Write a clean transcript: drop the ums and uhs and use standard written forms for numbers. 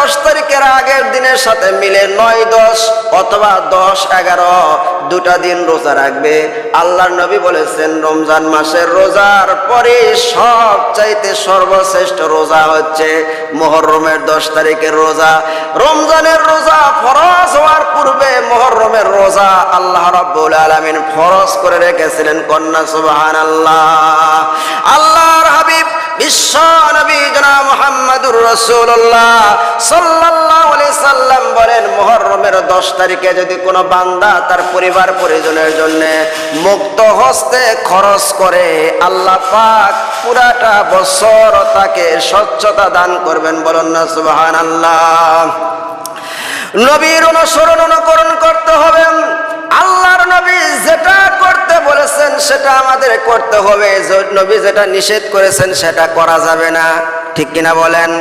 10 তারিখের আগের দিনের সাথে মিলে 9-10 অথবা 10-11 দুটা দিন রোজা রাখবে। আল্লাহর নবী বলেছেন রমজান মাসের রোজার পরে সবচাইতে সর্বশ্রেষ্ঠ রোজা হচ্ছে মুহররমের 10 তারিখের রোজা। রমজানের রোজা ফরজ হওয়ার পূর্বে মুহররমের রোজা আল্লাহ রাব্বুল আলামিন ফরজ করে রেখেছিলেন। কন্যা সুবহানাল্লাহ। আল্লাহর হাবিব বিশ্ব নবী জনাব মুহাম্মদুর রাসূলুল্লাহ সাল্লাল্লাহু আলাইহি সাল্লাম বলেন মুহররমের 10 তারিখে যদি কোনো বান্দা তার পরিবার পরিজনের জন্য মুক্ত হস্তে খরচ করে, আল্লাহ পাক পুরাটা বছর তাকে স্বচ্ছতা দান করবেন। বলেন না সুবহানাল্লাহ। নবীর অনুকরণ করতে হবে। আল্লাহর নবী যেটা করতে বলেছেন সেটা আমাদের করতে হবে। নবী যেটা নিষেধ করেছেন সেটা করা যাবে না, ঠিক কিনা বলেন?